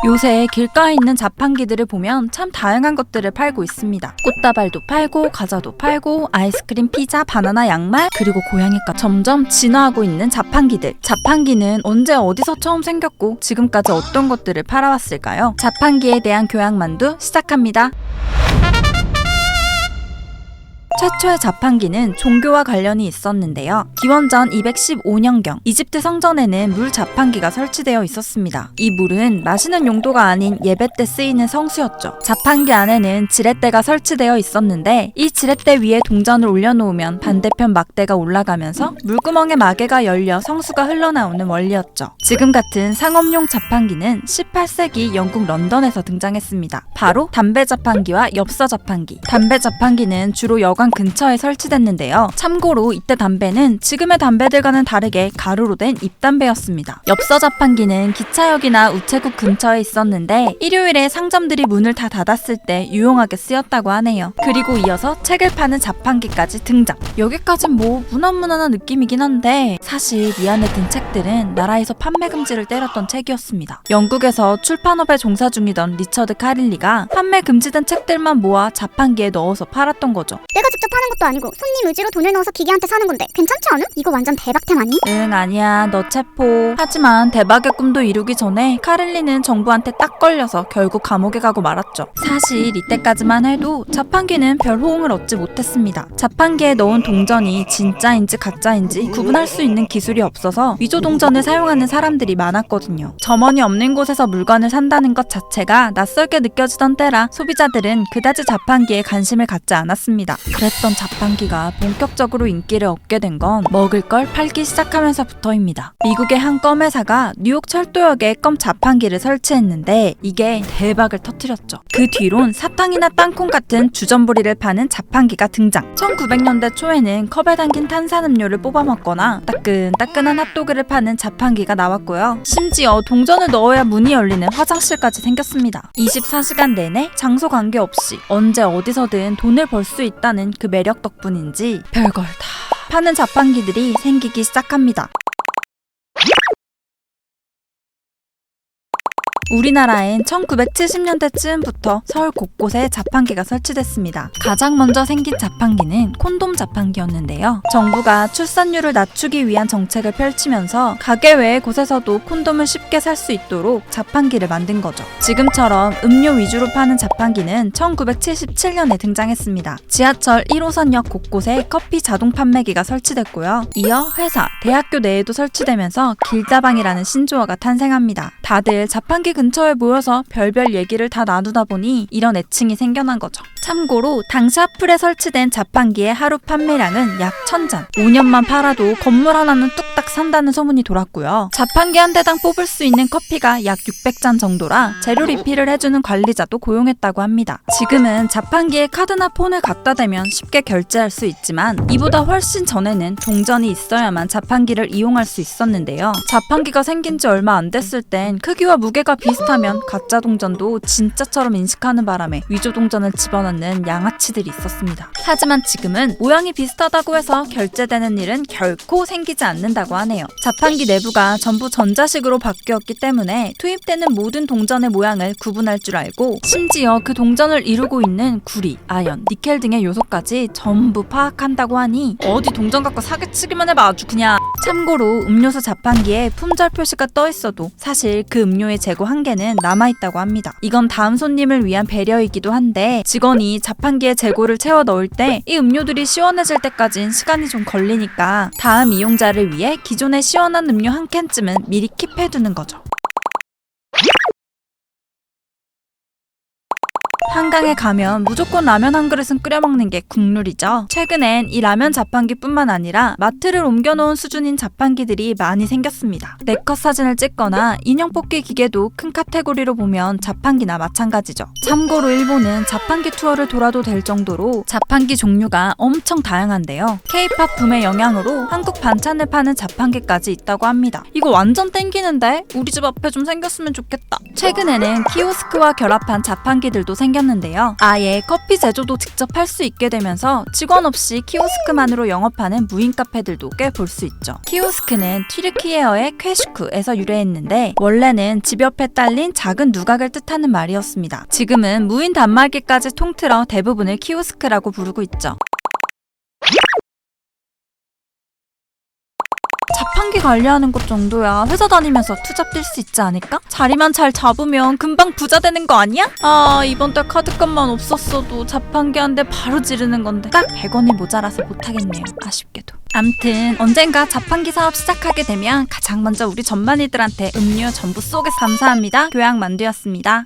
요새 길가에 있는 자판기들을 보면 참 다양한 것들을 팔고 있습니다. 꽃다발도 팔고 과자도 팔고 아이스크림, 피자, 바나나, 양말, 그리고 고양이까지 점점 진화하고 있는 자판기들. 자판기는 언제 어디서 처음 생겼고 지금까지 어떤 것들을 팔아왔을까요? 자판기에 대한 교양만두 시작합니다. 최초의 자판기는 종교와 관련이 있었는데요. 기원전 215년경 이집트 성전에는 물 자판기가 설치되어 있었습니다. 이 물은 마시는 용도가 아닌 예배 때 쓰이는 성수였죠. 자판기 안에는 지렛대가 설치되어 있었는데 이 지렛대 위에 동전을 올려놓으면 반대편 막대가 올라가면서 물구멍에 마개가 열려 성수가 흘러나오는 원리였죠. 지금 같은 상업용 자판기는 18세기 영국 런던에서 등장했습니다. 바로 담배 자판기와 엽서 자판기. 담배 자판기는 주로 여관 근처에 설치됐는데요. 참고로 이때 담배는 지금의 담배들과는 다르게 가루로 된 잎담배였습니다. 엽서 자판기는 기차역이나 우체국 근처에 있었는데 일요일에 상점들이 문을 다 닫았을 때 유용하게 쓰였다고 하네요. 그리고 이어서 책을 파는 자판기까지 등장. 여기까진 뭐 무난무난한 느낌이긴 한데 사실 이 안에 든 책들은 나라에서 판매 금지를 때렸던 책이었습니다. 영국에서 출판업에 종사 중이던 리처드 카릴리가 판매 금지된 책들만 모아 자판기에 넣어서 팔았던 거죠. 내가 직접 파는 것도 아니고 손님 의지로 돈을 넣어서 기계한테 사는 건데 괜찮지 않음? 이거 완전 대박템 아니? 응, 아니야, 너 체포. 하지만 대박의 꿈도 이루기 전에 카릴리는 정부한테 딱 걸려서 결국 감옥에 가고 말았죠. 사실 이때까지만 해도 자판기는 별 호응을 얻지 못했습니다. 자판기에 넣은 동전이 진짜인지 가짜인지 구분할 수 있는 기술이 없어서 위조 동전을 사용하는 사람들이 많았거든요. 점원이 없는 곳에서 물건을 산다는 것 자체가 낯설게 느껴지던 때라 소비자들은 그다지 자판기에 관심을 갖지 않았습니다. 그랬던 자판기가 본격적으로 인기를 얻게 된 건 먹을 걸 팔기 시작하면서부터입니다. 미국의 한 껌 회사가 뉴욕 철도역에 껌 자판기를 설치했는데 이게 대박을 터뜨렸죠. 그 뒤론 사탕이나 땅콩 같은 주전부리를 파는 자판기가 등장. 1900년대 초에는 컵에 담긴 탄산음료를 뽑아 먹거나 따끈따끈한 핫도그를 파는 자판기가 나왔고요. 심지어 동전을 넣어야 문이 열리는 화장실까지 생겼습니다. 24시간 내내 장소 관계없이 언제 어디서든 돈을 벌 수 있다는 그 매력 덕분인지 별걸 다 파는 자판기들이 생기기 시작합니다. 우리나라엔 1970년대쯤부터 서울 곳곳에 자판기가 설치됐습니다. 가장 먼저 생긴 자판기는 콘돔 자판기였는데요. 정부가 출산율을 낮추기 위한 정책을 펼치면서 가게 외의 곳에서도 콘돔을 쉽게 살 수 있도록 자판기를 만든 거죠. 지금처럼 음료 위주로 파는 자판기는 1977년에 등장했습니다. 지하철 1호선역 곳곳에 커피 자동 판매기가 설치됐고요. 이어 회사, 대학교 내에도 설치되면서 길다방이라는 신조어가 탄생합니다. 다들 자판기 근처에 모여서 별별 얘기를 다 나누다 보니 이런 애칭이 생겨난 거죠. 참고로 당시 하플에 설치된 자판기의 하루 판매량은 약 1000잔. 5년만 팔아도 건물 하나는 뚝딱 산다는 소문이 돌았고요. 자판기 한 대당 뽑을 수 있는 커피가 약 600잔 정도라 재료 리필을 해주는 관리자도 고용했다고 합니다. 지금은 자판기에 카드나 폰을 갖다 대면 쉽게 결제할 수 있지만 이보다 훨씬 전에는 동전이 있어야만 자판기를 이용할 수 있었는데요. 자판기가 생긴 지 얼마 안 됐을 땐 크기와 무게가 비슷하면 가짜 동전도 진짜처럼 인식하는 바람에 위조 동전을 집어넣는 양아치들이 있었습니다. 하지만 지금은 모양이 비슷하다고 해서 결제되는 일은 결코 생기지 않는다고 하네요. 자판기 내부가 전부 전자식으로 바뀌었기 때문에 투입되는 모든 동전의 모양을 구분할 줄 알고 심지어 그 동전을 이루고 있는 구리, 아연, 니켈 등의 요소까지 전부 파악한다고 하니 어디 동전 갖고 사기치기만 해봐 아주 그냥. 참고로 음료수 자판기에 품절 표시가 떠 있어도 사실 그 음료의 재고 한개는 남아있다고 합니다. 이건 다음 손님을 위한 배려이기도 한데 직원이 자판기에 재고를 채워 넣을 때 이 음료들이 시원해질 때까진 시간이 좀 걸리니까 다음 이용자를 위해 기존의 시원한 음료 한 캔쯤은 미리 킵해두는 거죠. 한강에 가면 무조건 라면 한 그릇은 끓여 먹는 게 국룰이죠. 최근엔 이 라면 자판기뿐만 아니라 마트를 옮겨놓은 수준인 자판기들이 많이 생겼습니다. 네컷 사진을 찍거나 인형 뽑기 기계도 큰 카테고리로 보면 자판기나 마찬가지죠. 참고로 일본은 자판기 투어를 돌아도 될 정도로 자판기 종류가 엄청 다양한데요. K-팝 붐의 영향으로 한국 반찬을 파는 자판기까지 있다고 합니다. 이거 완전 땡기는데? 우리 집 앞에 좀 생겼으면 좋겠다. 최근에는 키오스크와 결합한 자판기들도 생겼습니다. 생겼는데요. 아예 커피 제조도 직접 할 수 있게 되면서 직원 없이 키오스크만으로 영업하는 무인 카페들도 꽤 볼 수 있죠. 키오스크는 튀르키예어의 쾌슈크에서 유래했는데 원래는 집 옆에 딸린 작은 누각을 뜻하는 말이었습니다. 지금은 무인 단말기까지 통틀어 대부분을 키오스크라고 부르고 있죠. 자판기 관리하는 것 정도야 회사 다니면서 투잡 뛸 수 있지 않을까? 자리만 잘 잡으면 금방 부자 되는 거 아니야? 아, 이번 달 카드값만 없었어도 자판기 한 대 바로 지르는 건데 딱 100원이 모자라서 못하겠네요. 아쉽게도. 암튼 언젠가 자판기 사업 시작하게 되면 가장 먼저 우리 전반이들한테 음료 전부 쏘겠습니다. 감사합니다. 교양만두였습니다.